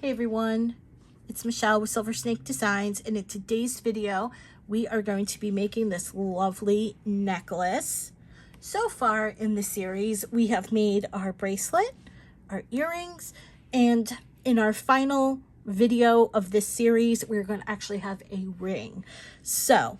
Hey everyone, it's Michelle with Silver Snake Designs, and in today's video we are going to be making this lovely necklace. So far in the series we have made our bracelet, our earrings, and in our final video of this series we're going to actually have a ring. So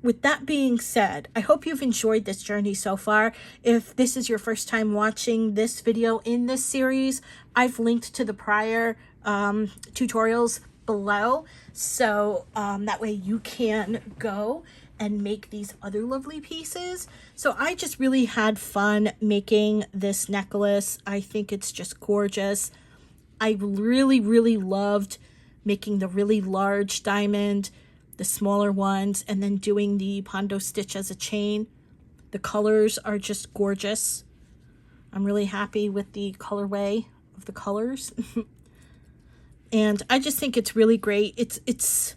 with that being said, I hope you've enjoyed this journey so far. If this is your first time watching this video in this series, I've linked to the prior tutorials below, so that way you can go and make these other lovely pieces. So I just really had fun making this necklace. I think it's just gorgeous. I really loved making the really large diamond, the smaller ones, and then doing the Pondo stitch as a chain. The colors are just gorgeous. I'm really happy with the colorway of the colors. And I just think it's really great. It's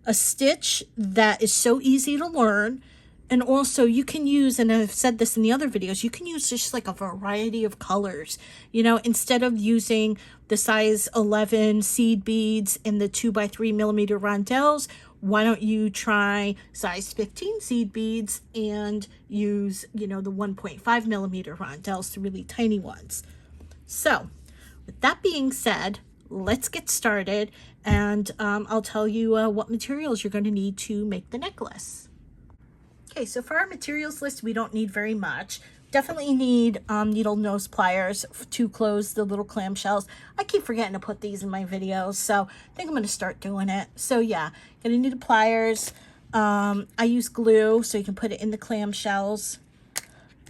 a stitch that is so easy to learn. And also you can use, and I've said this in the other videos, you can use just like a variety of colors. You know, instead of using the size 11 seed beads in the 2x3mm rondelles, why don't you try size 15 seed beads and use, you know, the 1.5mm rondelles, the really tiny ones. So with that being said, let's get started, and I'll tell you what materials you're going to need to make the necklace. Okay, so for our materials list, we don't need very much. Definitely need needle nose pliers to close the little clamshells. I keep forgetting to put these in my videos, so I think I'm going to start doing it. So yeah, gonna need the pliers. I use glue, so you can put it in the clamshells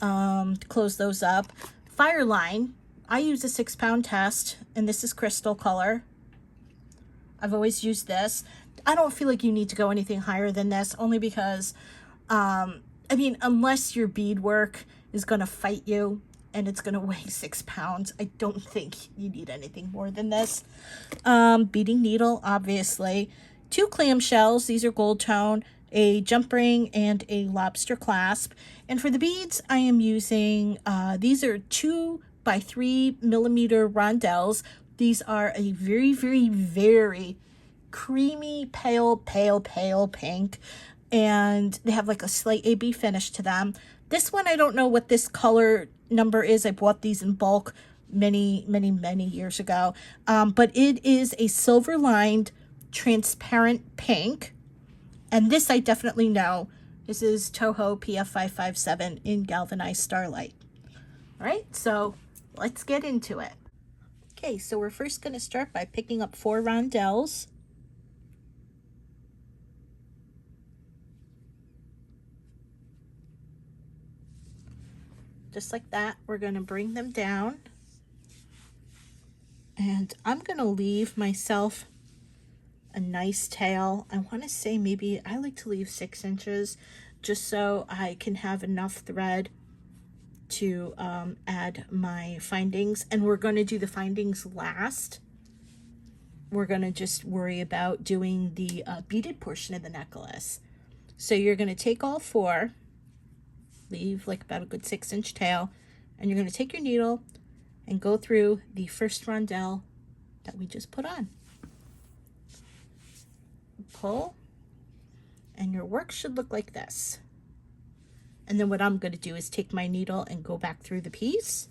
to close those up. Fire line, I use a 6-pound test, and this is crystal color. I've always used this. I don't feel like you need to go anything higher than this, only because I mean, unless your beadwork is going to fight you and it's going to weigh 6 pounds, I don't think you need anything more than this. Beading needle, obviously. 2 clamshells, these are gold tone, a jump ring, and a lobster clasp. And for the beads, I am using, these are 2x3mm rondelles. These are a very creamy, pale pink. And they have like a slight AB finish to them. This one, I don't know what this color number is. I bought these in bulk many years ago. But it is a silver lined transparent pink. And this I definitely know. This is Toho PF557 in galvanized starlight. All right, so let's get into it. Okay, so we're first going to start by picking up 4 rondelles. Just like that, we're going to bring them down. And I'm going to leave myself a nice tail. I want to say maybe I like to leave 6 inches just so I can have enough thread to add my findings. And we're going to do the findings last. We're going to just worry about doing the beaded portion of the necklace. So you're going to take all 4. Leave like about a good 6-inch tail, and you're going to take your needle and go through the first rondelle that we just put on. Pull, and your work should look like this. And then what I'm going to do is take my needle and go back through the piece,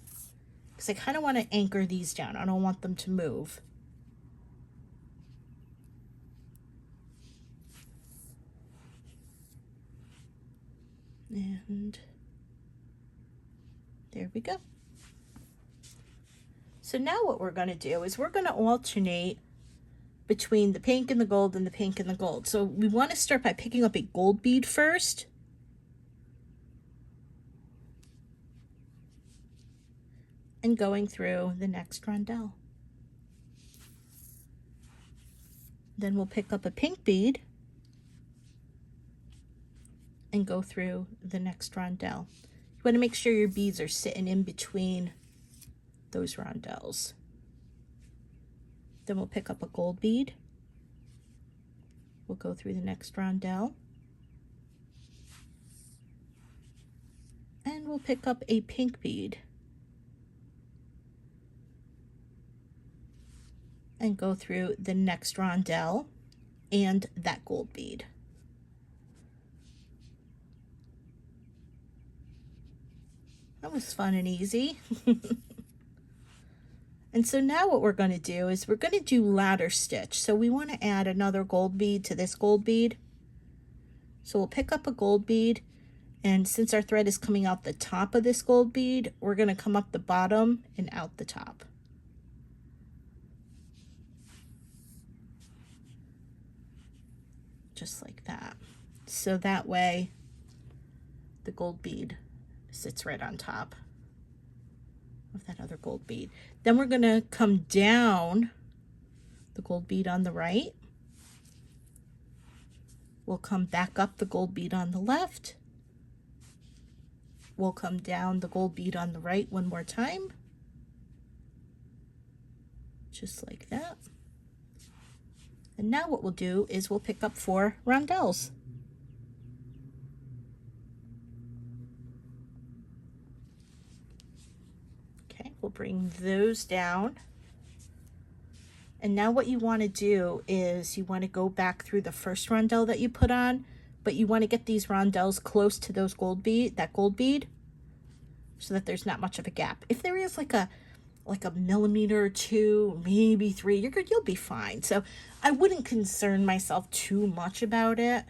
because I kind of want to anchor these down. I don't want them to move. And there we go. So now what we're going to do is we're going to alternate between the pink and the gold and the pink and the gold. So we want to start by picking up a gold bead first. And going through the next rondelle. Then we'll pick up a pink bead and go through the next rondelle. You want to make sure your beads are sitting in between those rondelles. Then we'll pick up a gold bead. We'll go through the next rondelle. And we'll pick up a pink bead. and go through the next rondelle and that gold bead. That was fun and easy. And so now what we're going to do is we're going to do ladder stitch. So we want to add another gold bead to this gold bead. So we'll pick up a gold bead, and since our thread is coming out the top of this gold bead, we're going to come up the bottom and out the top. Just like that. So that way the gold bead sits right on top of that other gold bead. Then we're going to come down the gold bead on the right. We'll come back up the gold bead on the left. We'll come down the gold bead on the right one more time. Just like that. And now what we'll do is we'll pick up 4 rondelles. Okay, we'll bring those down. And now what you want to do is you want to go back through the first rondelle that you put on, but you want to get these rondelles close to those gold bead, so that there's not much of a gap. If there is like a millimeter or 2, maybe 3, you're good, you'll be fine. So I wouldn't concern myself too much about it.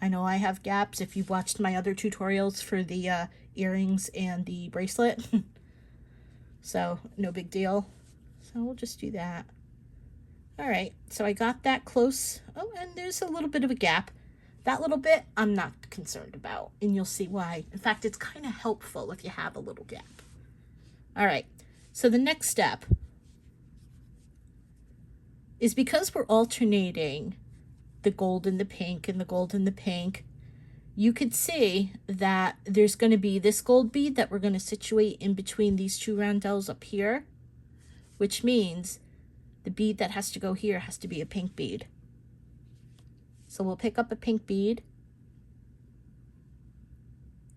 I know I have gaps if you've watched my other tutorials for the earrings and the bracelet. So no big deal. So we'll just do that. All right, so I got that close. Oh, and there's a little bit of a gap. That little bit I'm not concerned about, and you'll see why. In fact, it's kind of helpful if you have a little gap. All right, so the next step is, because we're alternating the gold and the pink and the gold and the pink, you could see that there's going to be this gold bead that we're going to situate in between these 2 rondelles up here, which means the bead that has to go here has to be a pink bead. So we'll pick up a pink bead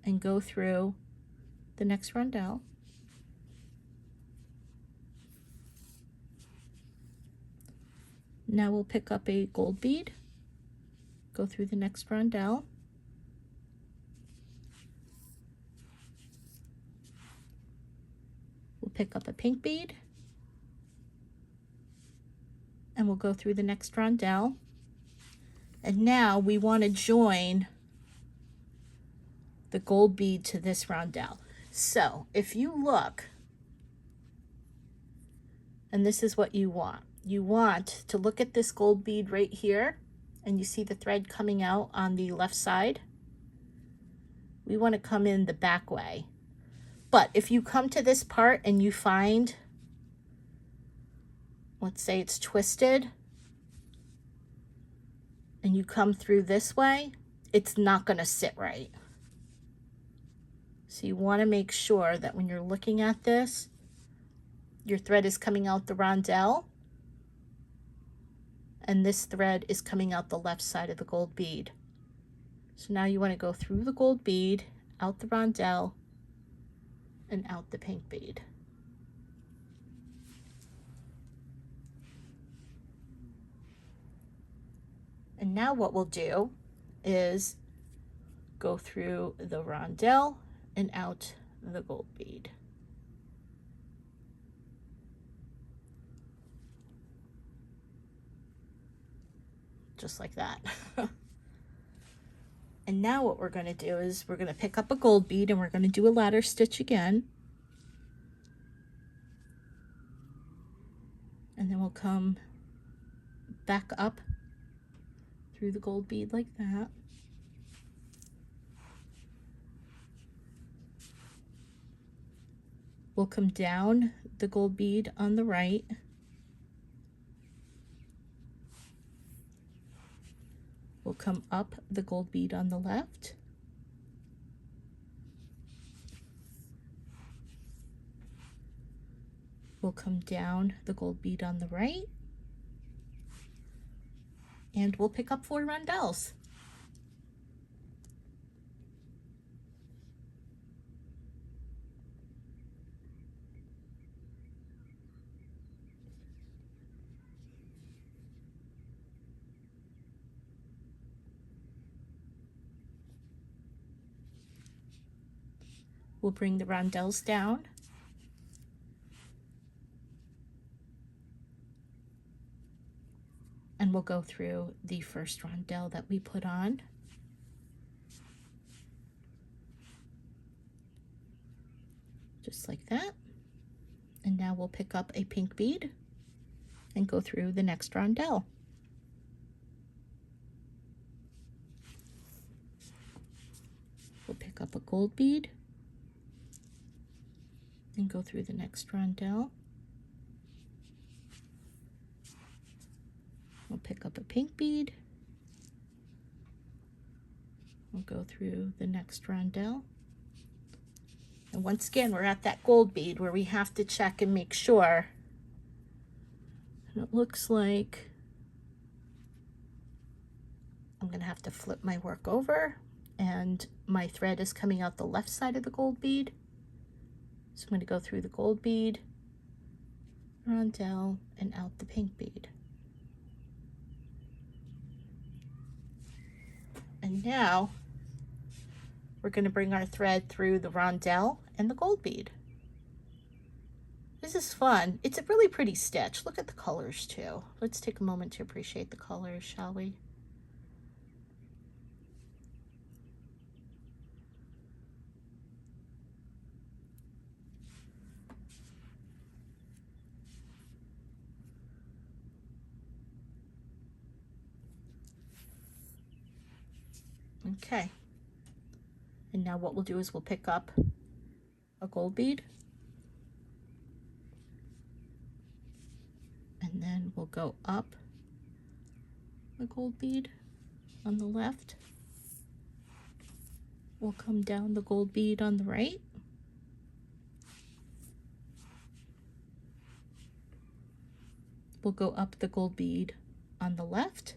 and go through the next rondelle. Now we'll pick up a gold bead, go through the next rondelle. We'll pick up a pink bead, and we'll go through the next rondelle. And now we want to join the gold bead to this rondelle. So if you look, and this is what you want to look at this gold bead right here, and you see the thread coming out on the left side. We want to come in the back way. But if you come to this part and you find, let's say it's twisted, and you come through this way, it's not going to sit right. So you want to make sure that when you're looking at this, your thread is coming out the rondelle, and this thread is coming out the left side of the gold bead. So now you want to go through the gold bead, out the rondelle, and out the pink bead. And now what we'll do is go through the rondelle and out the gold bead. Just like that. And now what we're going to do is we're going to pick up a gold bead, and we're going to do a ladder stitch again. And then we'll come back up through the gold bead like that. We'll come down the gold bead on the right. We'll come up the gold bead on the left. We'll come down the gold bead on the right. And we'll pick up 4 rondelles. we'll bring the rondelles down. And we'll go through the first rondelle that we put on. Just like that. And now we'll pick up a pink bead and go through the next rondelle. We'll pick up a gold bead and go through the next rondelle. We'll pick up a pink bead. We'll go through the next rondelle. And once again, we're at that gold bead where we have to check and make sure. And it looks like I'm going to have to flip my work over, and my thread is coming out the left side of the gold bead. So I'm going to go through the gold bead, rondelle, and out the pink bead. And now we're going to bring our thread through the rondelle and the gold bead. This is fun. It's a really pretty stitch. Look at the colors too. Let's take a moment to appreciate the colors, shall we? Okay. And now what we'll do is we'll pick up a gold bead, and then we'll go up the gold bead on the left. We'll come down the gold bead on the right. We'll go up the gold bead on the left.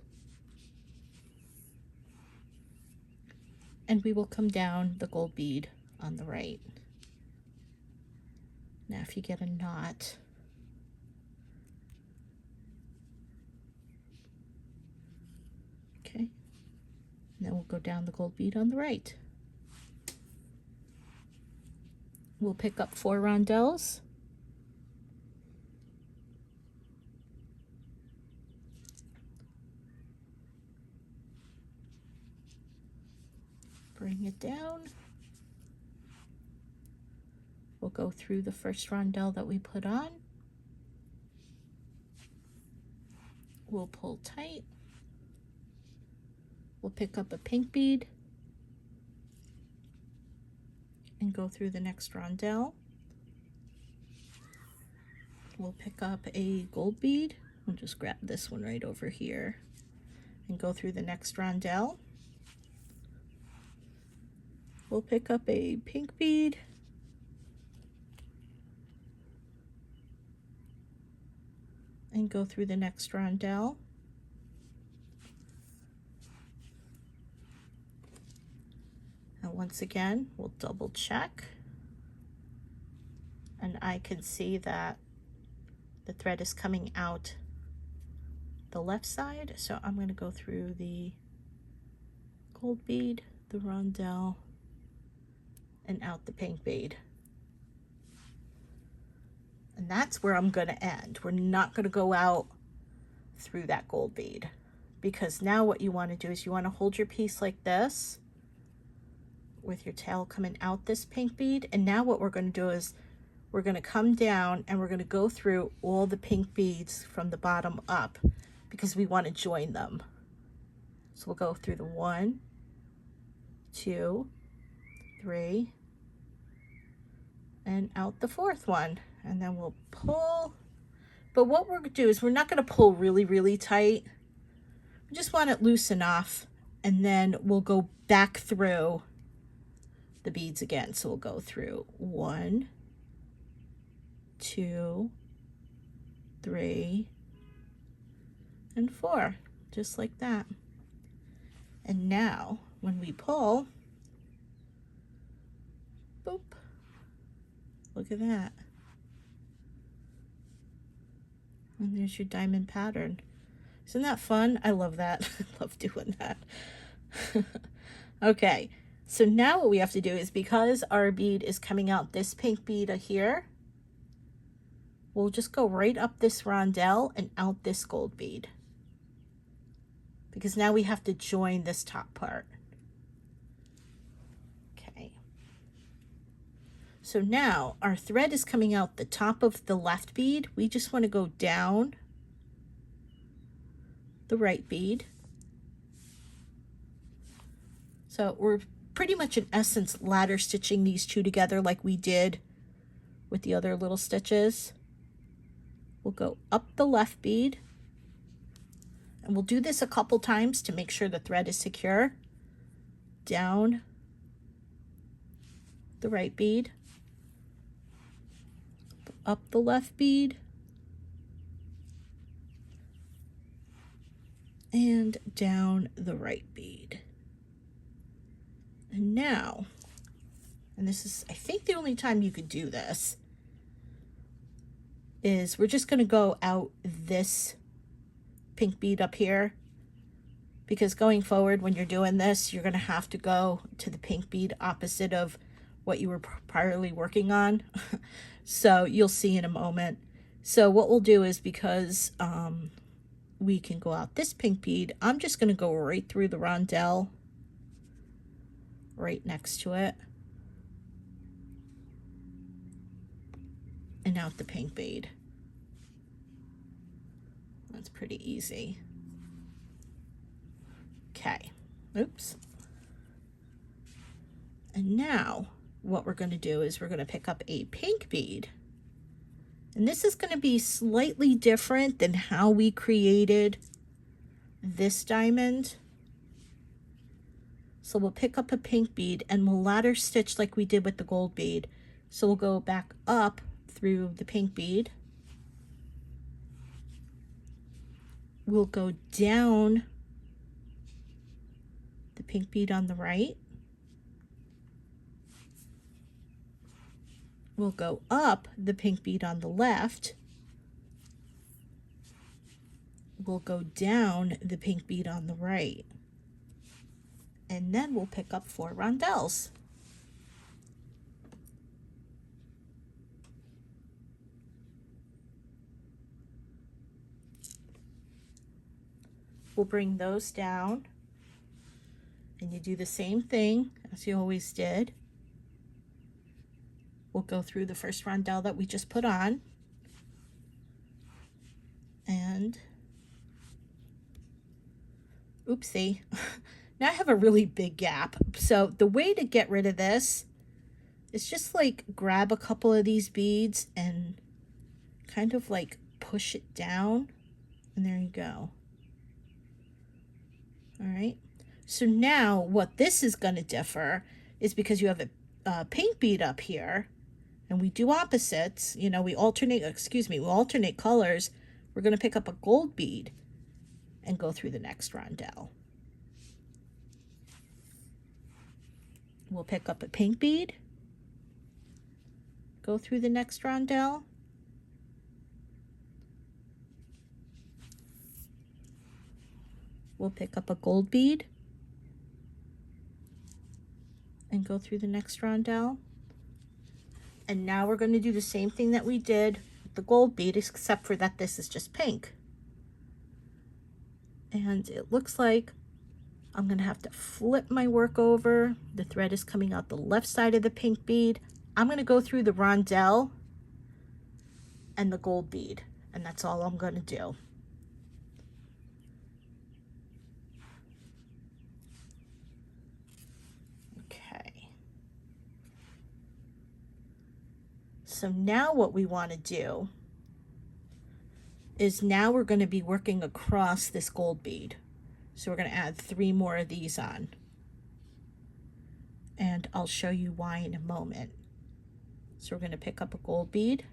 And we will come down the gold bead on the right. Now if you get a knot, okay, and then we'll go down the gold bead on the right. We'll pick up 4 rondelles. Bring it down. We'll go through the first rondelle that we put on. We'll pull tight. We'll pick up a pink bead and go through the next rondelle. We'll pick up a gold bead. We'll just grab this one right over here and go through the next rondelle. We'll pick up a pink bead and go through the next rondelle. And once again, we'll double check. And I can see that the thread is coming out the left side. So I'm going to go through the gold bead, the rondelle, and out the pink bead. And that's where I'm going to end. We're not going to go out through that gold bead, because now what you want to do is you want to hold your piece like this with your tail coming out this pink bead. And now what we're going to do is we're going to come down and we're going to go through all the pink beads from the bottom up, because we want to join them. So we'll go through the 1, 2, 3, and out the 4th one, and then we'll pull. But what we're going to do is we're not going to pull really, really tight. We just want it loose enough, and then we'll go back through the beads again. So we'll go through 1, 2, 3, and 4, just like that. And now when we pull, boop, look at that. And there's your diamond pattern. Isn't that fun? I love that. I love doing that. Okay, So now what we have to do is, because our bead is coming out this pink bead here, we'll just go right up this rondelle and out this gold bead, because now we have to join this top part. Okay. So now our thread is coming out the top of the left bead. We just want to go down the right bead. So we're pretty much in essence ladder stitching these two together like we did with the other little stitches. We'll go up the left bead, and we'll do this a couple times to make sure the thread is secure. Down the right bead, up the left bead, and down the right bead. And now, and this is, I think, the only time you could do this, is we're just going to go out this pink bead up here, because going forward when you're doing this, you're going to have to go to the pink bead opposite of what you were priorly working on. So you'll see in a moment. So what we'll do is, because we can go out this pink bead, I'm just going to go right through the rondelle, right next to it, and out the pink bead. That's pretty easy. Okay, oops. And now what we're going to do is we're going to pick up a pink bead, and this is going to be slightly different than how we created this diamond. So we'll pick up a pink bead and we'll ladder stitch like we did with the gold bead. So we'll go back up through the pink bead. We'll go down the pink bead on the right. We'll go up the pink bead on the left. We'll go down the pink bead on the right. And then we'll pick up 4 rondelles. We'll bring those down, and you do the same thing as you always did. We'll go through the first rondelle that we just put on, and oopsie, now I have a really big gap. So the way to get rid of this is just like grab a couple of these beads and kind of like push it down, and there you go. All right, so now what this is going to differ is, because you have a pink bead up here, and we do opposites, you know, we alternate colors, we're going to pick up a gold bead and go through the next rondelle. We'll pick up a pink bead, go through the next rondelle, we'll pick up a gold bead and go through the next rondelle. And now we're going to do the same thing that we did with the gold bead, except for that this is just pink. And it looks like I'm going to have to flip my work over. The thread is coming out the left side of the pink bead. I'm going to go through the rondelle and the gold bead, and that's all I'm going to do. So now what we want to do is, now we're going to be working across this gold bead. So we're going to add 3 more of these on. And I'll show you why in a moment. So we're going to pick up a gold bead.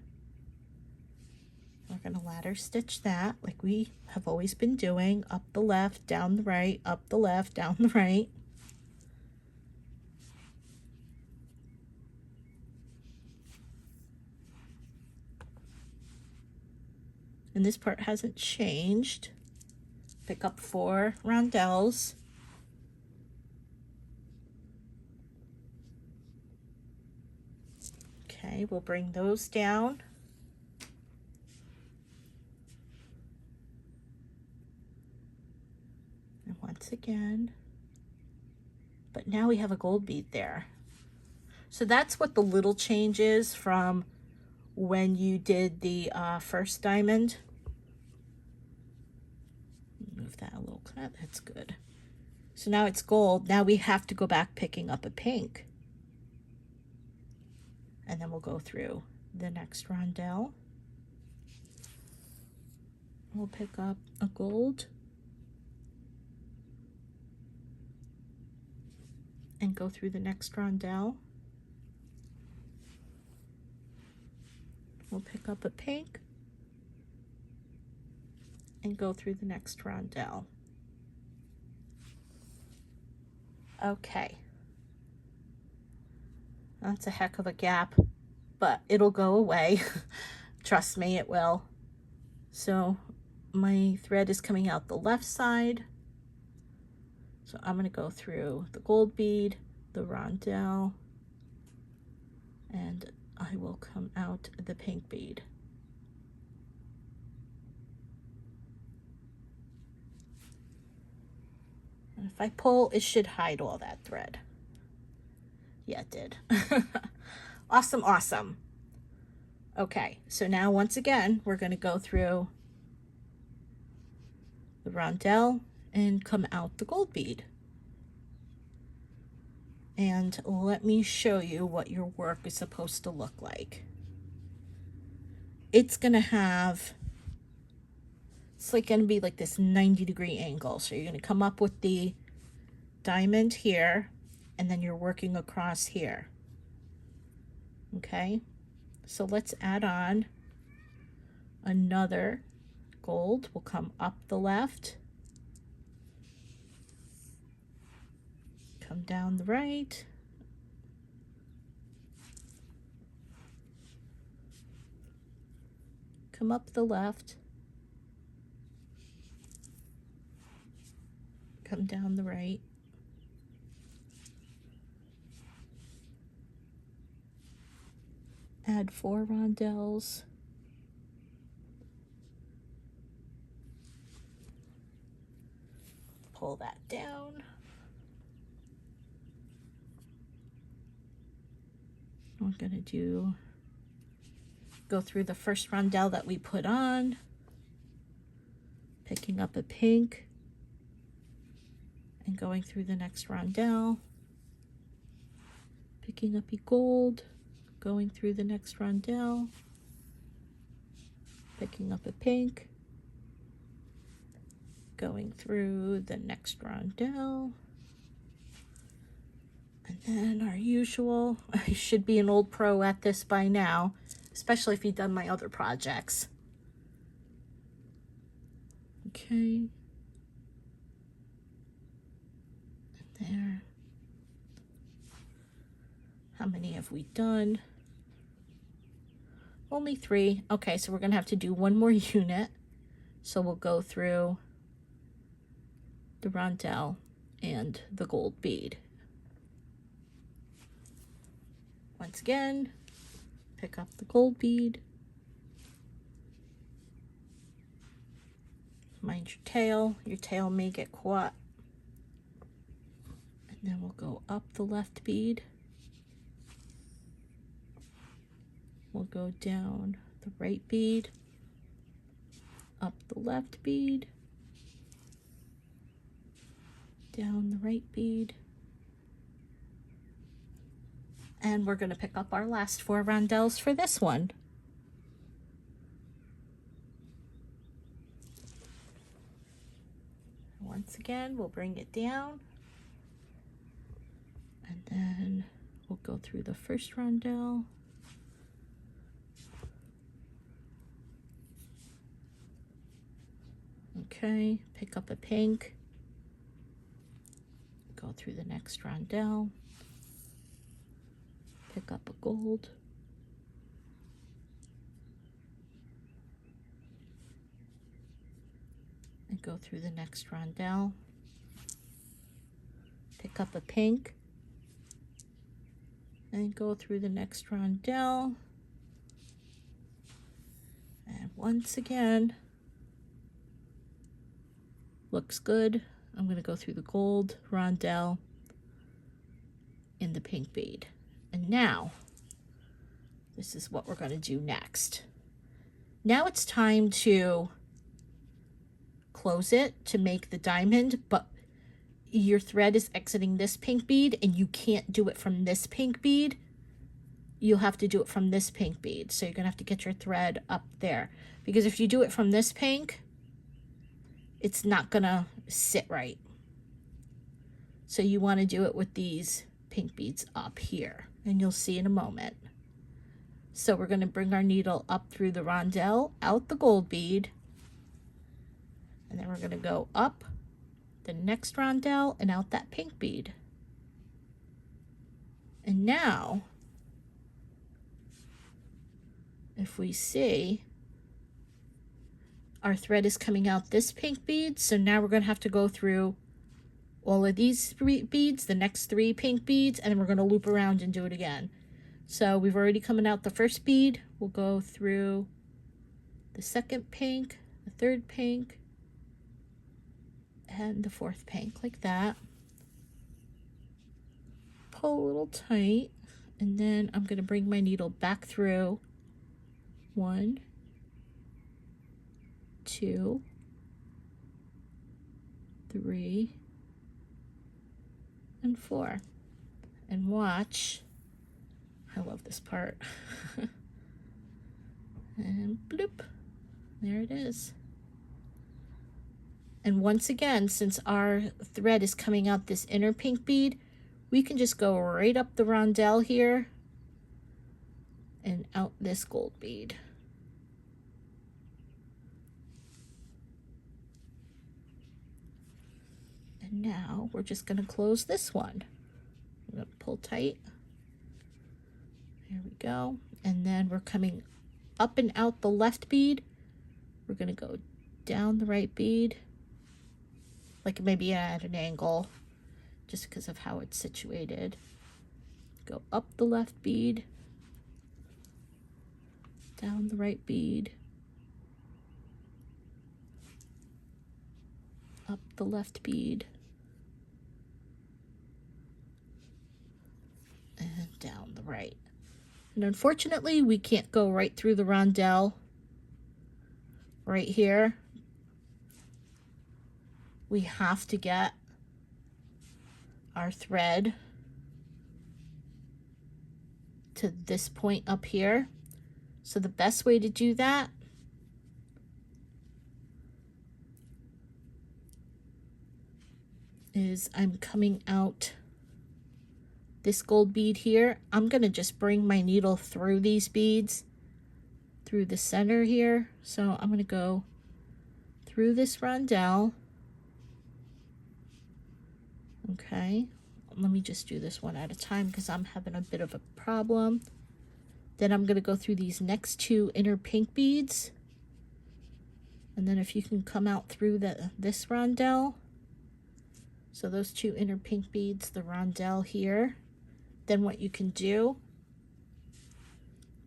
We're going to ladder stitch that like we have always been doing, up the left, down the right, up the left, down the right. And this part hasn't changed. Pick up 4 rondelles. Okay, we'll bring those down. And once again, but now we have a gold bead there. So that's what the little change is from when you did the first diamond. Move that a little cut, that's good. So now it's gold. Now we have to go back picking up a pink. And then we'll go through the next rondelle. We'll pick up a gold. And go through the next rondelle. We'll pick up a pink. And go through the next rondelle. Okay. That's a heck of a gap, but it'll go away. Trust me, it will. So my thread is coming out the left side. So I'm going to go through the gold bead, the rondelle, and I will come out the pink bead. And if I pull, it should hide all that thread. Yeah, it did. Awesome, awesome. Okay, so now once again, we're going to go through the rondelle and come out the gold bead. And let me show you what your work is supposed to look like. It's going to have, it's like going to be like this 90-degree angle. So you're going to come up with the diamond here, and then you're working across here. Okay, so let's add on another gold. We'll come up the left, come down the right, come up the left, come down the right, add 4 rondelles, pull that down, we're going to go through the first rondelle that we put on, picking up a pink and going through the next rondelle, picking up a gold, going through the next rondelle, picking up a pink, going through the next rondelle, and then our usual, I should be an old pro at this by now, especially if you've done my other projects. Okay. And there. How many have we done? Only 3. Okay, so we're going to have to do one more unit. So we'll go through the rondelle and the gold bead. Once again, pick up the gold bead. Mind your tail. Your tail may get caught. And then we'll go up the left bead. We'll go down the right bead, up the left bead, down the right bead, and we're going to pick up our last 4 rondelles for this one. Once again, we'll bring it down, and then we'll go through the first rondelle, okay, pick up a pink, go through the next rondelle, pick up a gold, and go through the next rondelle, pick up a pink, and go through the next rondelle, once again, looks good. I'm going to go through the gold rondelle in the pink bead. And now, this is what we're going to do next. Now it's time to close it to make the diamond, but your thread is exiting this pink bead and you can't do it from this pink bead. You'll have to do it from this pink bead. So you're going to have to get your thread up there, because if you do it from this pink, it's not going to sit right. So you want to do it with these pink beads up here, and you'll see in a moment. So we're going to bring our needle up through the rondelle, out the gold bead, and then we're going to go up the next rondelle and out that pink bead. And now, if we see, our thread is coming out this pink bead, so now we're going to have to go through all of these three beads, the next three pink beads, and then we're going to loop around and do it again. So we've already coming out the first bead. We'll go through the second pink, the third pink, and the fourth pink, like that. Pull a little tight, and then I'm going to bring my needle back through 1, 2, 3, and 4. And watch. I love this part. And bloop, there it is. And once again, since our thread is coming out this inner pink bead, we can just go right up the rondelle here and out this gold bead. And now we're just going to close this one. I'm going to pull tight. There we go. And then we're coming up and out the left bead. We're going to go down the right bead, like maybe at an angle, just because of how it's situated. Go up the left bead, down the right bead, up the left bead, and down the right. And unfortunately, we can't go right through the rondelle right here. We have to get our thread to this point up here. So the best way to do that is I'm coming out this gold bead here. I'm going to just bring my needle through these beads, through the center here. So I'm going to go through this rondelle. Okay, let me just do this one at a time because I'm having a bit of a problem. Then I'm going to go through these next two inner pink beads. And then if you can come out through this rondelle. So those two inner pink beads, the rondelle here. Then what you can do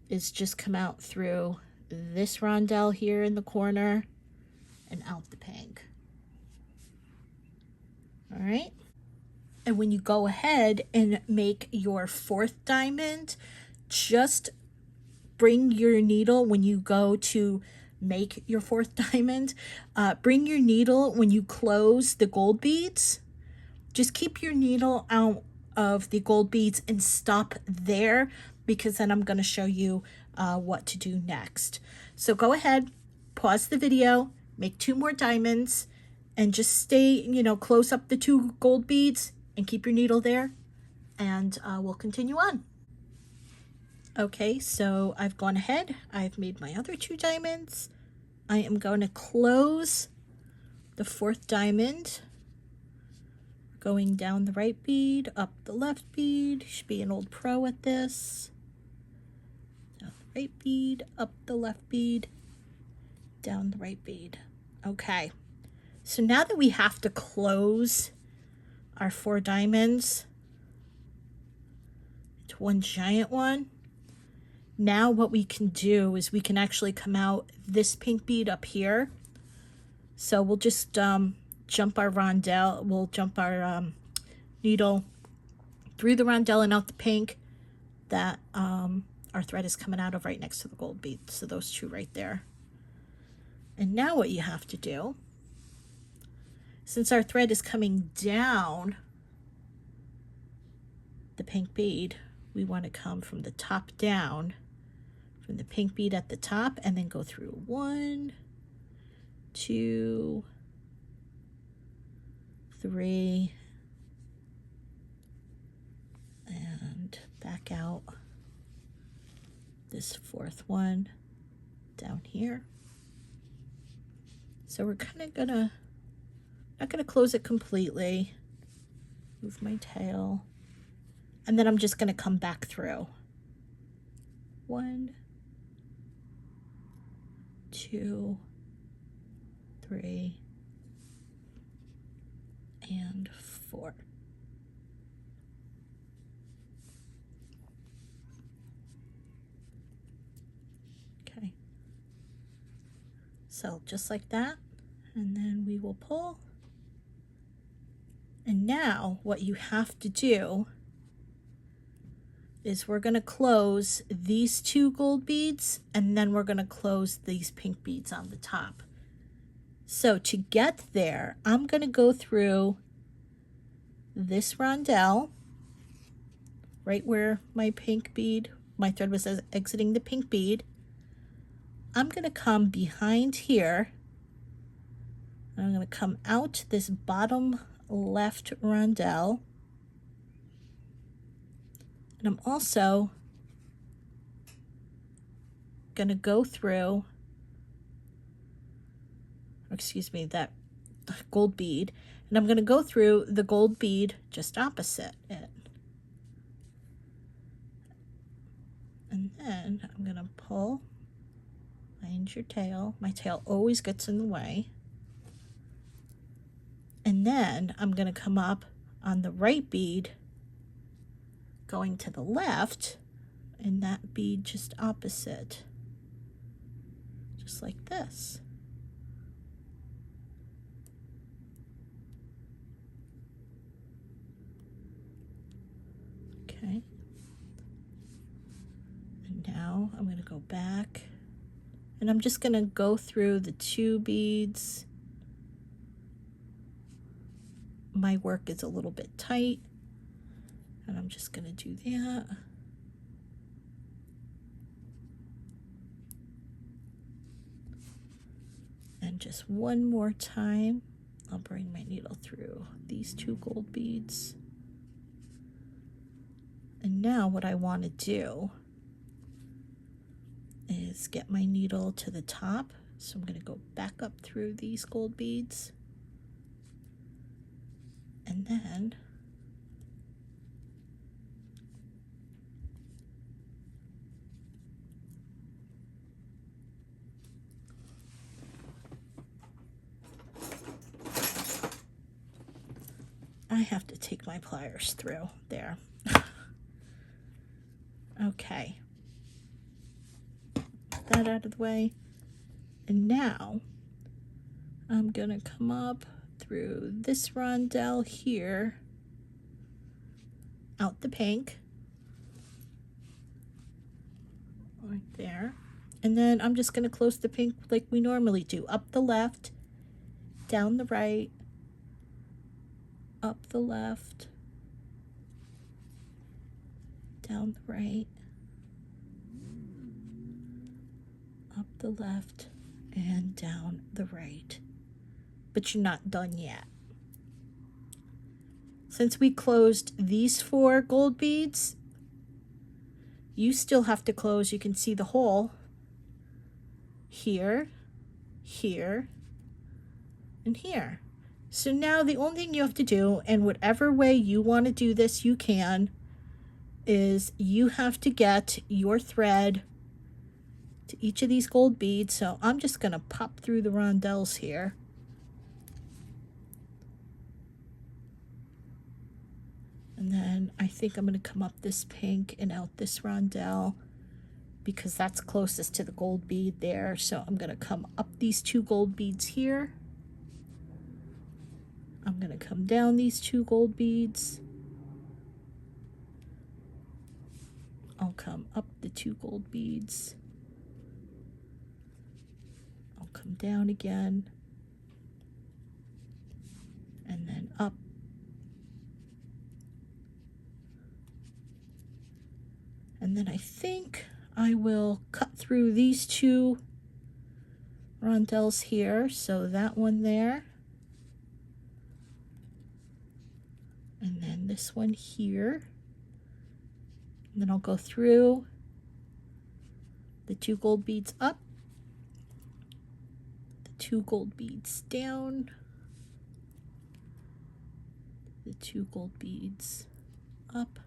is just come out through this rondelle here in the corner and out the pink. All right. And when you go ahead and make your fourth diamond, just bring your needle when you go to make your fourth diamond. Bring your needle when you close the gold beads. Just keep your needle out of the gold beads and stop there, because then I'm going to show you what to do next. So go ahead, pause the video, make 2 more diamonds, and just stay, you know, close up the 2 gold beads and keep your needle there, and we'll continue on. Okay, so I've gone ahead, I've made my other 2 diamonds. I am going to close the 4th diamond, going down the right bead, up the left bead. Should be an old pro at this. Down the right bead, up the left bead, down the right bead. Okay, so now that we have to close our 4 diamonds to one giant one, Now what we can do is we can actually come out this pink bead up here. So we'll just jump our rondelle, we'll jump our needle through the rondelle and out the pink that our thread is coming out of right next to the gold bead. So those two right there. And now what you have to do, since our thread is coming down the pink bead, we want to come from the top down, from the pink bead at the top, and then go through 1, 2, 3, and back out this 4th one down here. So we're kind of gonna, not gonna close it completely, move my tail, and then I'm just gonna come back through. 1, 2, 3, and 4. Okay. So just like that, and then we will pull. And now what you have to do is we're going to close these 2 gold beads, and then we're going to close these pink beads on the top. So to get there, I'm going to go through this rondelle, right where my pink bead, my thread was exiting the pink bead. I'm going to come behind here. I'm going to come out this bottom left rondelle. And I'm also going to go through, excuse me, that gold bead, and I'm going to go through the gold bead just opposite it. And then I'm going to pull, find your tail. My tail always gets in the way. And then I'm going to come up on the right bead, going to the left, and that bead just opposite, just like this. Okay. And now I'm going to go back, and I'm just going to go through the 2 beads. My work is a little bit tight, and I'm just going to do that. And just one more time, I'll bring my needle through these 2 gold beads. And now what I want to do is get my needle to the top. So I'm going to go back up through these gold beads. And then I have to take my pliers through there. Okay. Get that out of the way. And now I'm gonna come up through this rondelle here, out the pink, right there. And then I'm just gonna close the pink like we normally do, up the left, down the right, up the left, down the right, up the left, and down the right. But you're not done yet. Since we closed these 4 gold beads, you still have to close, you can see the hole here, here, and here. So now the only thing you have to do, and whatever way you want to do this, you can, is you have to get your thread to each of these gold beads. So I'm just going to pop through the rondelles here. And then I think I'm going to come up this pink and out this rondelle because that's closest to the gold bead there. So I'm going to come up these 2 gold beads here. I'm going to come down these 2 gold beads. I'll come up the 2 gold beads. I'll come down again. And then up. And then I think I will cut through these 2 rondelles here. So that one there. And then this one here. And then I'll go through the 2 gold beads up, the 2 gold beads down, the 2 gold beads up,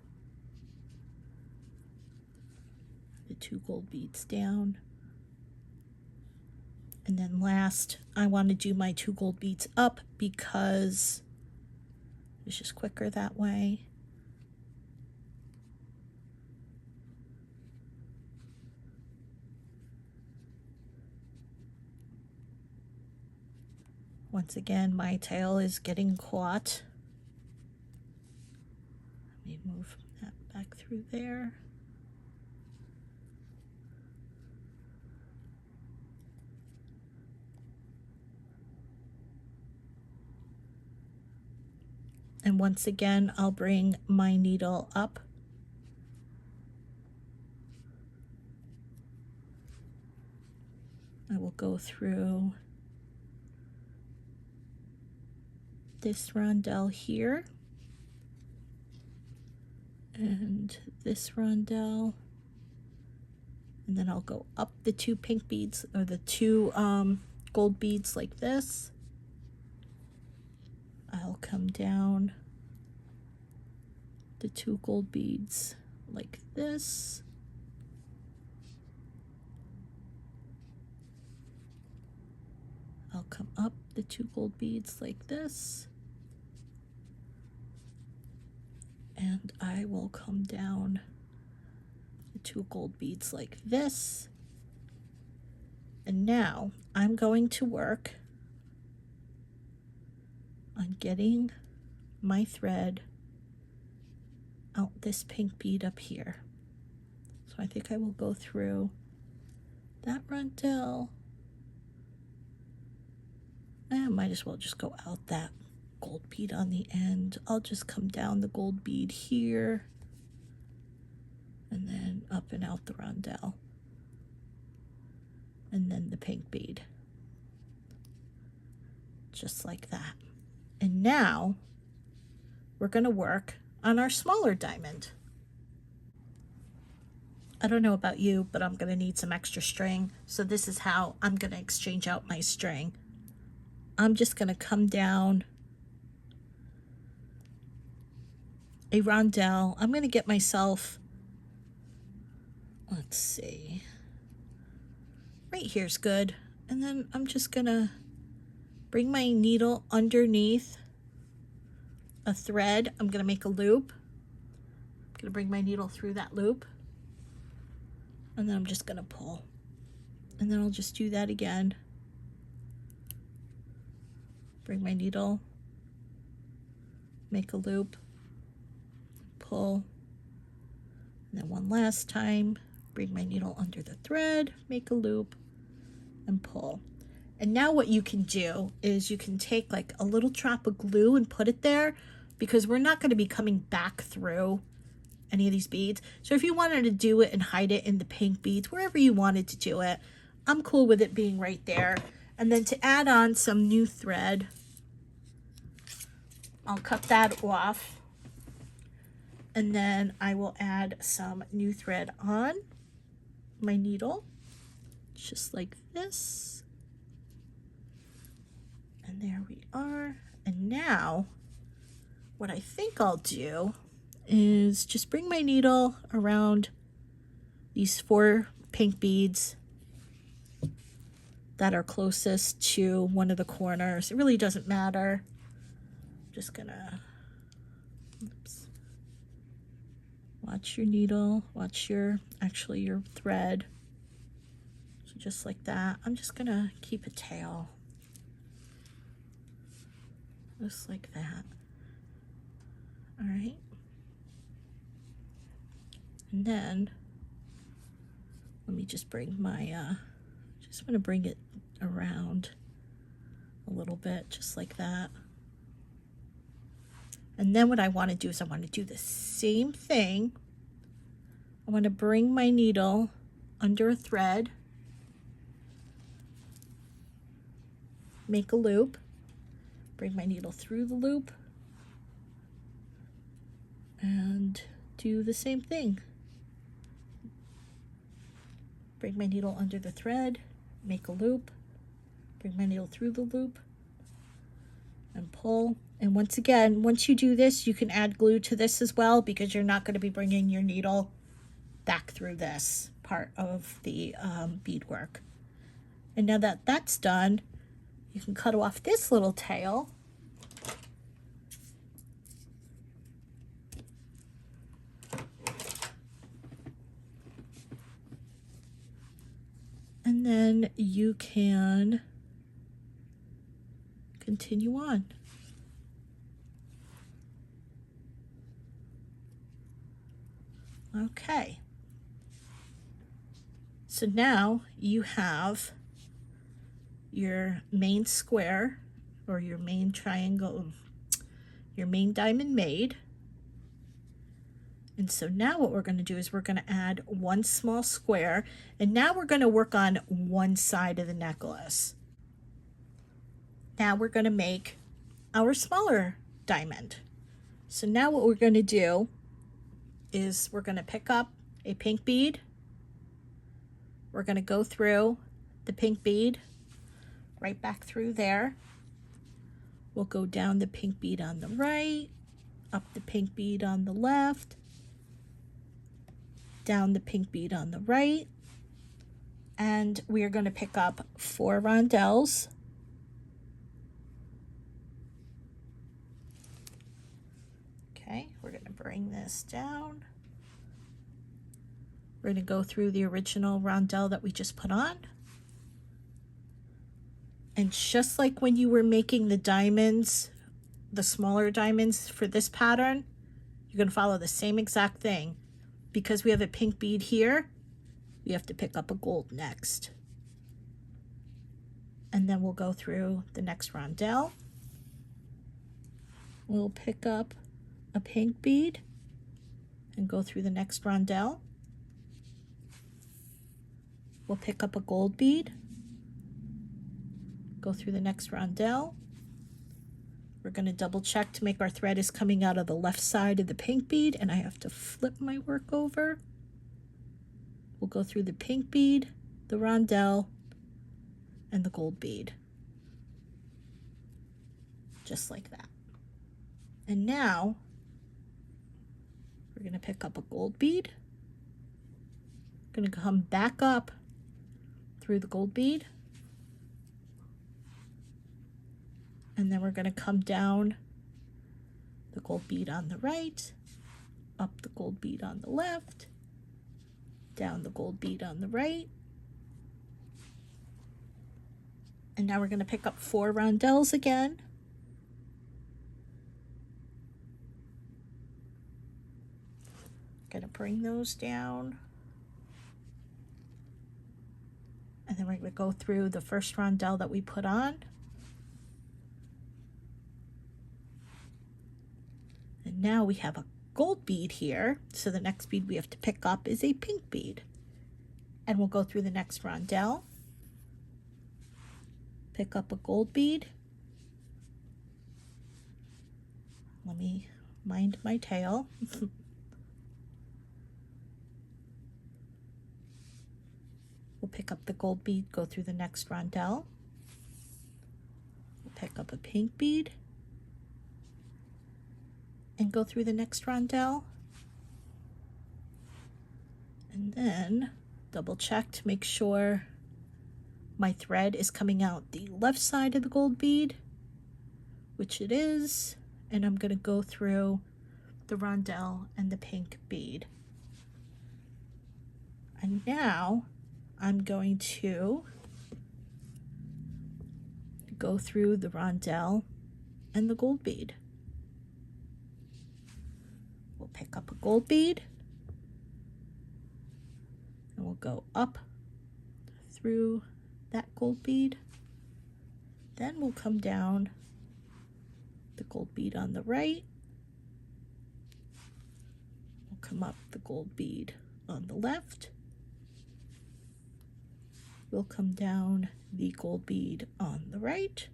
the 2 gold beads down, and then last I want to do my 2 gold beads up because it's just quicker that way. Once again, my tail is getting caught. Let me move that back through there. And once again, I'll bring my needle up. I will go through this rondelle here and this rondelle, and then I'll go up the 2 pink beads or the 2 gold beads like this. I'll come down the 2 gold beads like this. I'll come up the 2 gold beads like this. And I will come down the 2 gold beads like this. And now I'm going to work on getting my thread out this pink bead up here. So I think I will go through that rondelle. I might as well just go out that gold bead on the end. I'll just come down the gold bead here and then up and out the rondelle and then the pink bead, just like that. And now we're going to work on our smaller diamond. I don't know about you, but I'm going to need some extra string, so this is how I'm going to exchange out my string. I'm just going to come down a rondelle. I'm going to get myself, let's see, right here's good. And then I'm just going to bring my needle underneath a thread. I'm going to make a loop. I'm going to bring my needle through that loop. And then I'm just going to pull. And then I'll just do that again. Bring my needle, make a loop, pull, and then one last time, bring my needle under the thread, make a loop, and pull. And now what you can do is you can take like a little drop of glue and put it there, because we're not going to be coming back through any of these beads. So if you wanted to do it and hide it in the pink beads, wherever you wanted to do it, I'm cool with it being right there. And then to add on some new thread, I'll cut that off. And then I will add some new thread on my needle, just like this. And there we are. And now what I think I'll do is just bring my needle around these 4 pink beads that are closest to one of the corners. It really doesn't matter. I'm just gonna, oops. Watch your needle, watch your thread. So just like that. I'm just gonna keep a tail. Just like that. All right. And then let me just bring my, just want to bring it around a little bit, just like that. And then what I want to do is I want to do the same thing. I want to bring my needle under a thread, make a loop, bring my needle through the loop, and do the same thing. Bring my needle under the thread, make a loop, bring my needle through the loop, and pull. And once again, once you do this, you can add glue to this as well, because you're not going to be bringing your needle back through this part of the beadwork. And now that that's done, you can cut off this little tail. And then you can continue on. Okay. So now you have your main square, or your main triangle, your main diamond made. And so now what we're going to do is we're going to add one small square, and now we're going to work on one side of the necklace. Now we're going to make our smaller diamond. So now what we're going to do is we're going to pick up a pink bead. We're going to go through the pink bead right back through there. We'll go down the pink bead on the right, up the pink bead on the left, down the pink bead on the right, and we are going to pick up 4 rondelles. Okay, we're going to bring this down. We're going to go through the original rondelle that we just put on. And just like when you were making the diamonds, the smaller diamonds for this pattern, you're going to follow the same exact thing. Because we have a pink bead here, we have to pick up a gold next. And then we'll go through the next rondelle. We'll pick up a pink bead and go through the next rondelle. We'll pick up a gold bead, go through the next rondelle. We're going to double check to make our thread is coming out of the left side of the pink bead, and I have to flip my work over. We'll go through the pink bead, the rondelle, and the gold bead. Just like that. And now we're going to pick up a gold bead. Going to come back up through the gold bead. And then we're going to come down the gold bead on the right, up the gold bead on the left, down the gold bead on the right. And now we're going to pick up 4 rondelles again. Going to bring those down. And then we're going to go through the first rondelle that we put on. And now we have a gold bead here. So the next bead we have to pick up is a pink bead. And we'll go through the next rondelle. Pick up a gold bead. Let me mind my tail. We'll pick up the gold bead, go through the next rondelle. We'll pick up a pink bead and go through the next rondelle. And then double check to make sure my thread is coming out the left side of the gold bead, which it is. And I'm going to go through the rondelle, and the pink bead. And now I'm going to go through the rondelle and the gold bead. We'll pick up a gold bead and we'll go up through that gold bead. Then we'll come down the gold bead on the right. We'll come up the gold bead on the left. We'll come down the gold bead on the right.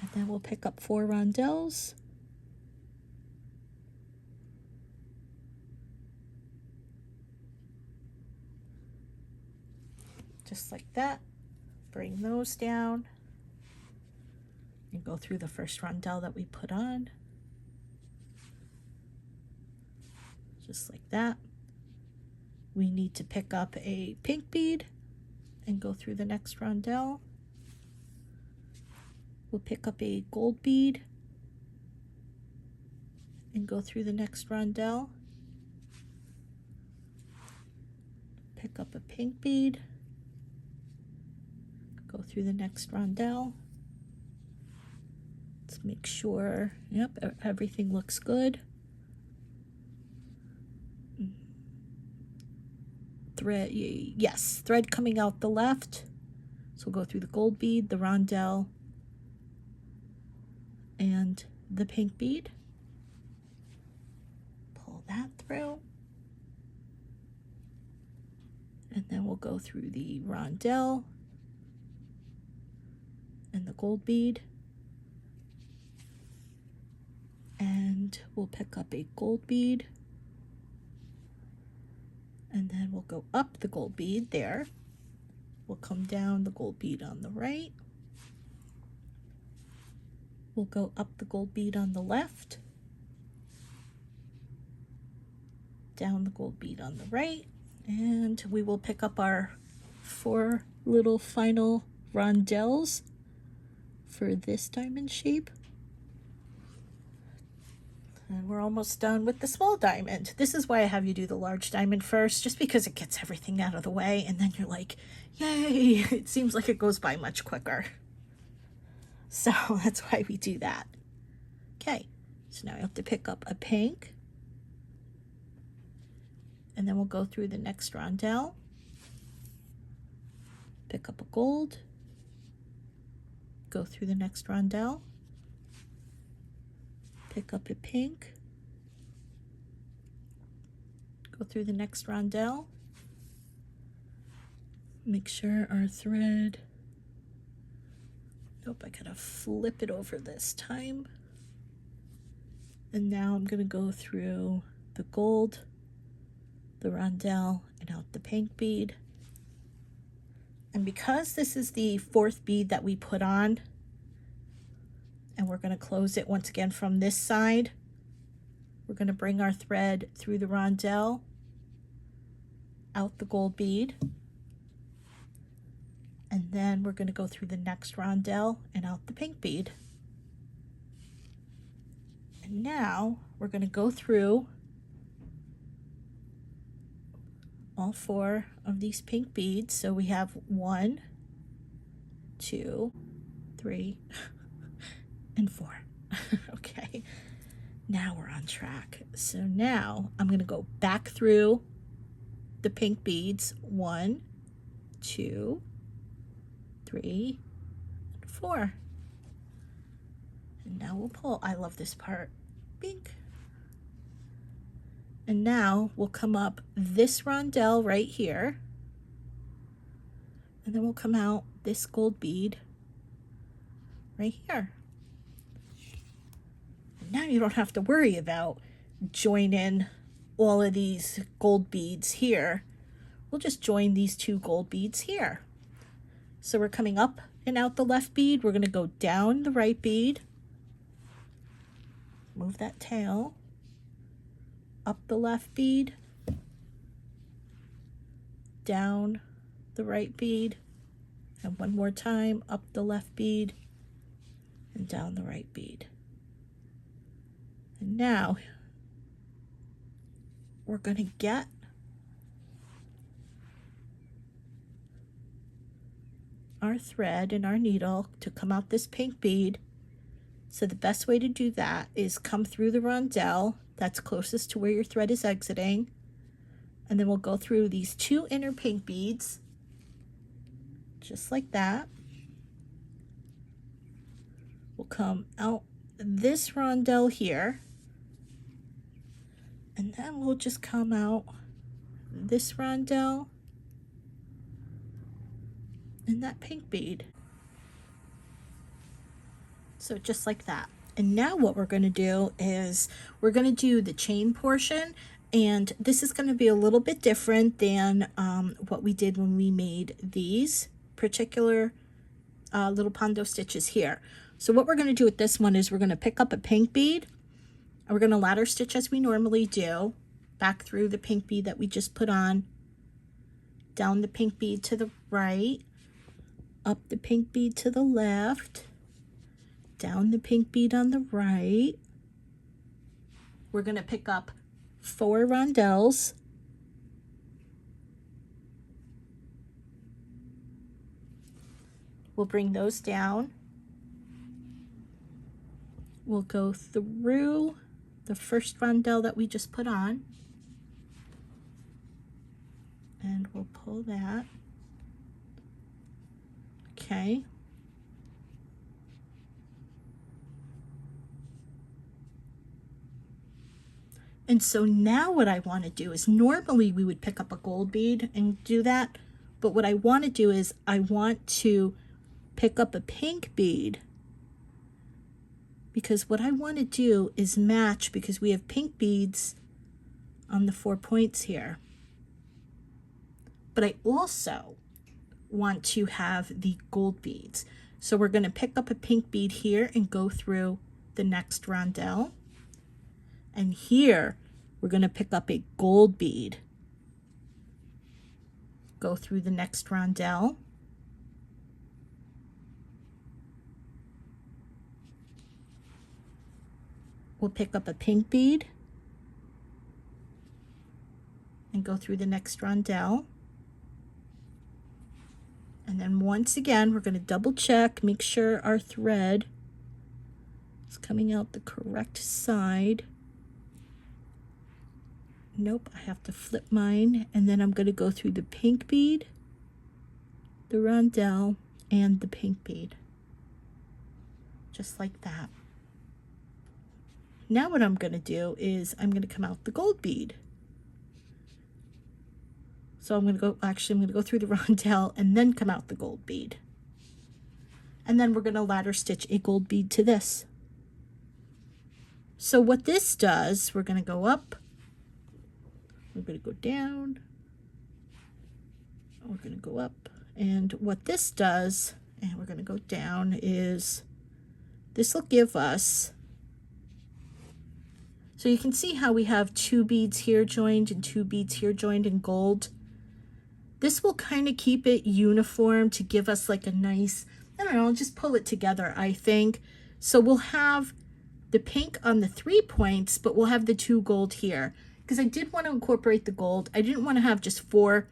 And then we'll pick up 4 rondelles. Just like that. Bring those down and go through the first rondelle that we put on. Just like that. We need to pick up a pink bead and go through the next rondelle. We'll pick up a gold bead and go through the next rondelle. Pick up a pink bead, go through the next rondelle. Let's make sure, yep, everything looks good. Thread, yes, thread coming out the left. So we'll go through the gold bead, the rondelle, and the pink bead. Pull that through. And then we'll go through the rondelle and the gold bead. And we'll pick up a gold bead. And then we'll go up the gold bead there. We'll come down the gold bead on the right. We'll go up the gold bead on the left. Down the gold bead on the right. And we will pick up our 4 little final rondelles for this diamond shape. And we're almost done with the small diamond. This is why I have you do the large diamond first, just because it gets everything out of the way, and then you're like, yay, it seems like it goes by much quicker. So that's why we do that. Okay, so now I have to pick up a pink, and then we'll go through the next rondelle, pick up a gold, go through the next rondelle, pick up a pink, go through the next rondelle, make sure our thread, nope, I gotta flip it over this time. And now I'm gonna go through the gold, the rondelle, and out the pink bead. And because this is the 4th bead that we put on, and we're going to close it once again from this side, we're going to bring our thread through the rondelle, out the gold bead, and then we're going to go through the next rondelle and out the pink bead. And now we're going to go through all 4 of these pink beads. So we have 1, 2, 3, and 4. Okay, now we're on track. So now I'm going to go back through the pink beads, 1, 2, 3, and 4. And now we'll pull. I love this part. Pink. And now we'll come up this rondelle right here, and then we'll come out this gold bead right here. Now you don't have to worry about joining all of these gold beads here. We'll just join these 2 gold beads here. So we're coming up and out the left bead. We're going to go down the right bead, move that tail, up the left bead, down the right bead, and one more time, up the left bead and down the right bead. And now we're going to get our thread and our needle to come out this pink bead. So the best way to do that is come through the rondelle that's closest to where your thread is exiting, and then we'll go through these 2 inner pink beads, just like that. We'll come out this rondelle here, and then we'll just come out this rondelle and that pink bead. So just like that. And now what we're going to do is we're going to do the chain portion, and this is going to be a little bit different than what we did when we made these particular little Pondo stitches here. So what we're going to do with this one is we're going to pick up a pink bead, and we're going to ladder stitch as we normally do, back through the pink bead that we just put on, down the pink bead to the right, up the pink bead to the left, down the pink bead on the right. We're going to pick up 4 rondelles, we'll bring those down, we'll go through the first rondelle that we just put on, and we'll pull that. Okay. And so now what I want to do is, normally we would pick up a gold bead and do that, but what I want to do is I want to pick up a pink bead, because what I want to do is match, because we have pink beads on the 4 points here. But I also want to have the gold beads. So we're going to pick up a pink bead here and go through the next rondelle. And here we're going to pick up a gold bead, go through the next rondelle, we'll pick up a pink bead and go through the next rondelle. And then once again, we're going to double check, make sure our thread is coming out the correct side. Nope, I have to flip mine, and then I'm going to go through the pink bead, the rondelle, and the pink bead, just like that. Now what I'm going to do is I'm going to come out the gold bead. So I'm going to go, actually I'm going to go through the rondelle and then come out the gold bead. And then we're going to ladder stitch a gold bead to this. So what this does, we're going to go up, we're going to go down, we're going to go up, and what this does, and we're going to go down, is this will give us, so you can see how we have 2 beads here joined and 2 beads here joined in gold. This will kind of keep it uniform to give us like a nice, I don't know, just pull it together, I think. So we'll have the pink on the 3 points, but we'll have the 2 gold here, because I did want to incorporate the gold. I didn't want to have just 4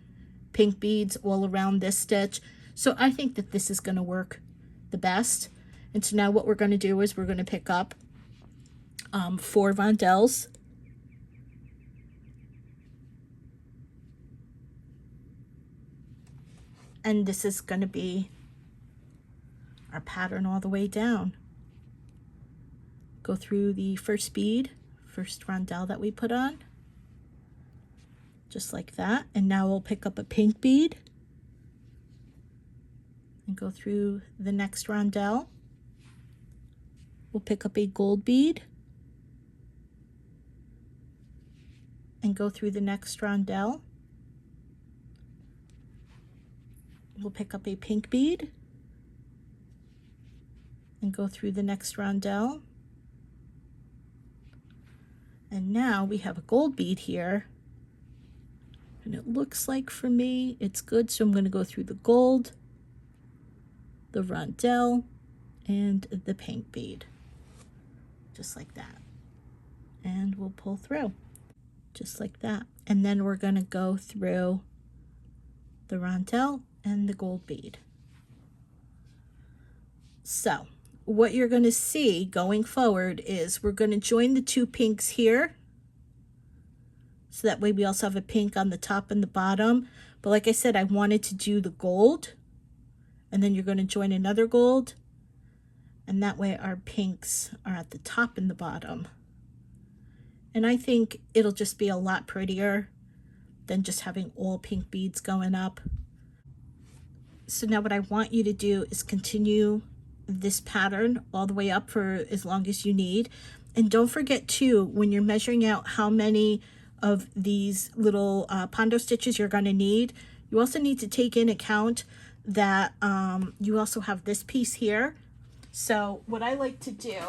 pink beads all around this stitch. So I think that this is going to work the best. And so now what we're going to do is we're going to pick up 4 rondelles. And this is going to be our pattern all the way down. Go through the first bead, first rondelle that we put on, just like that. And now we'll pick up a pink bead and go through the next rondelle. We'll pick up a gold bead and go through the next rondelle. We'll pick up a pink bead and go through the next rondelle. And now we have a gold bead here, and it looks like for me it's good, so I'm going to go through the gold, the rondelle, and the pink bead, just like that. and we'll pull through just like that. And then we're going to go through the rondelle and the gold bead. So what you're going to see going forward is we're going to join the two pinks here, so that way we also have a pink on the top and the bottom. But like I said, I wanted to do the gold, and then you're going to join another gold, and that way our pinks are at the top and the bottom. And I think it'll just be a lot prettier than just having all pink beads going up. So now what I want you to do is continue this pattern all the way up for as long as you need. And don't forget too, when you're measuring out how many of these little Pondo stitches you're going to need, you also need to take in account that you also have this piece here. So what I like to do,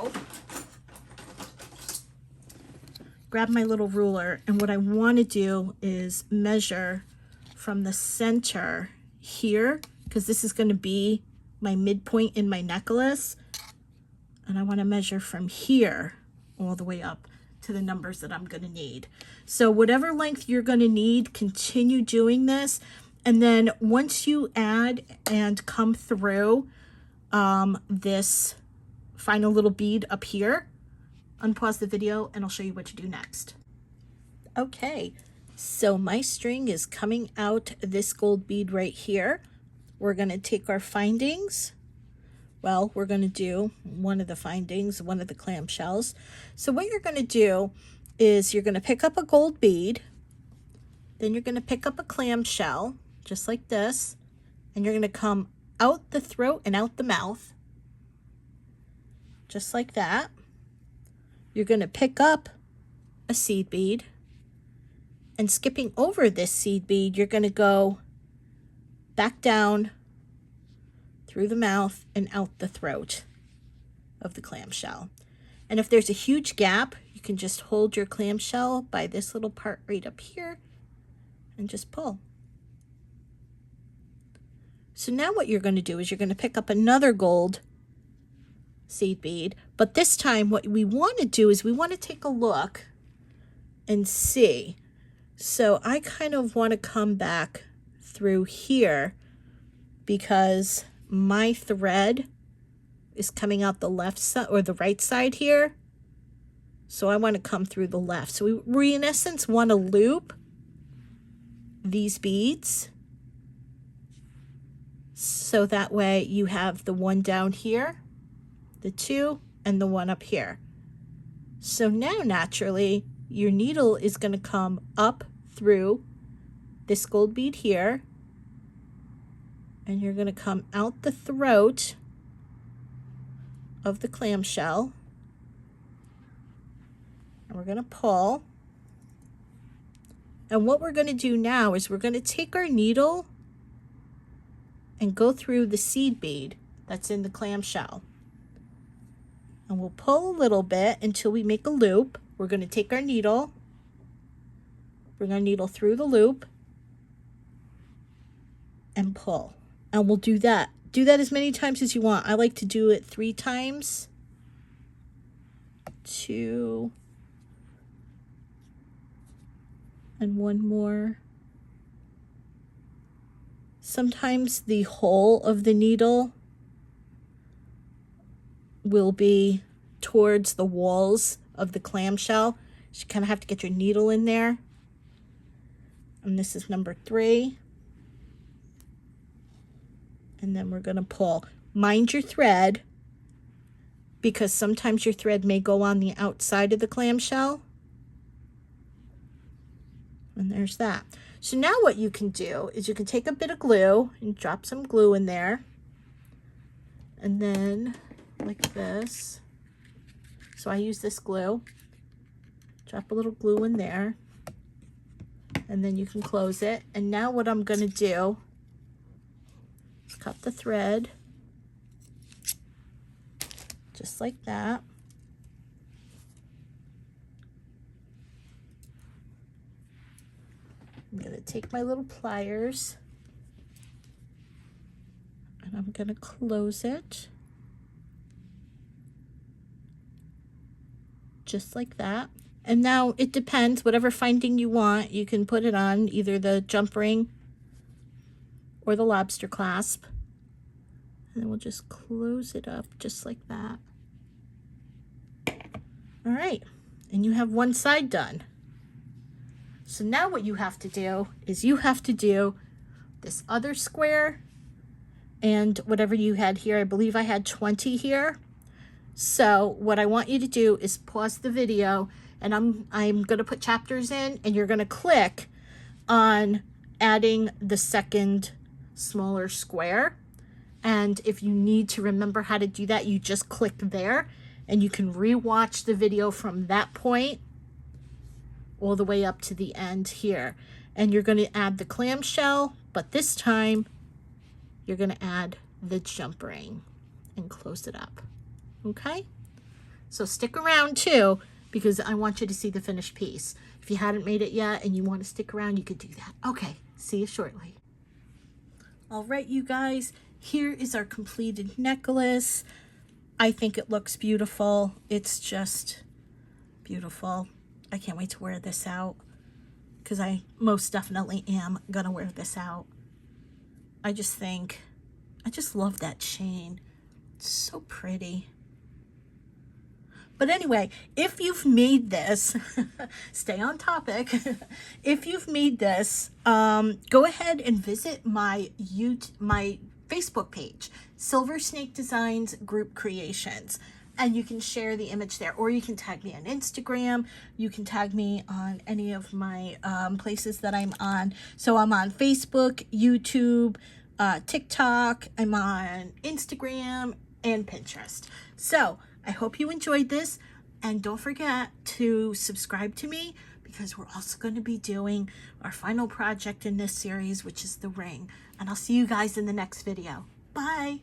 grab my little ruler, and what I want to do is measure from the center here, because this is going to be my midpoint in my necklace, and I want to measure from here all the way up to the numbers that I'm going to need. So whatever length you're going to need, continue doing this, and then once you add and come through this final little bead up here, unpause the video and I'll show you what to do next. Okay, so my string is coming out this gold bead right here. We're going to take our findings. Well, we're going to do one of the findings, one of the clamshells. So what you're going to do is you're going to pick up a gold bead, then you're going to pick up a clamshell, just like this, and you're going to come out the throat and out the mouth, just like that. You're going to pick up a seed bead, and skipping over this seed bead, you're going to go back down through the mouth and out the throat of the clamshell. And if there's a huge gap, you can just hold your clamshell by this little part right up here and just pull. So now what you're going to do is you're going to pick up another gold seed bead, but this time what we want to do is we want to take a look and see. So I kind of want to come back through here because my thread is coming out the left side or the right side here. So I want to come through the left. So we in essence want to loop these beads, so that way you have the one down here, the two, and the one up here. So now naturally your needle is going to come up through this gold bead here, and you're going to come out the throat of the clamshell, and we're going to pull. And what we're going to do now is we're going to take our needle and go through the seed bead that's in the clamshell, and we'll pull a little bit until we make a loop. We're going to take our needle, bring our needle through the loop, and pull. And we'll do that as many times as you want. I like to do it 3 times, 2, and 1 more. Sometimes the hole of the needle will be towards the walls of the clamshell. So you kind of have to get your needle in there. And this is number 3. And then we're going to pull. Mind your thread, because sometimes your thread may go on the outside of the clamshell. And there's that. So now what you can do is you can take a bit of glue and drop some glue in there. And then like this. So I use this glue. Drop a little glue in there. And then you can close it. And now what I'm going to do is cut the thread just like that. I'm going to take my little pliers and I'm going to close it just like that. And now it depends, whatever finding you want, you can put it on either the jump ring or the lobster clasp. And then we'll just close it up just like that. All right, and you have one side done. So now what you have to do is you have to do this other square and whatever you had here. I believe I had 20 here. So what I want you to do is pause the video, and I'm going to put chapters in, and you're going to click on adding the second smaller square. And if you need to remember how to do that, you just click there, and you can rewatch the video from that point all the way up to the end here. And you're going to add the clamshell, but this time you're going to add the jump ring and close it up. Okay? So stick around too, because I want you to see the finished piece. If you hadn't made it yet and you want to stick around, you could do that. Okay, see you shortly. All right, you guys, here is our completed necklace. I think it looks beautiful. It's just beautiful. I can't wait to wear this out, because I most definitely am gonna wear this out. I just love that chain. It's so pretty. But anyway, if you've made this, stay on topic. If you've made this, go ahead and visit my Facebook page, Silver Snake Designs Group Creations, and you can share the image there, or you can tag me on Instagram. You can tag me on any of my places that I'm on. So I'm on Facebook, YouTube, TikTok, I'm on Instagram, and Pinterest. So I hope you enjoyed this, and don't forget to subscribe to me, because we're also going to be doing our final project in this series, which is the ring. And I'll see you guys in the next video. Bye.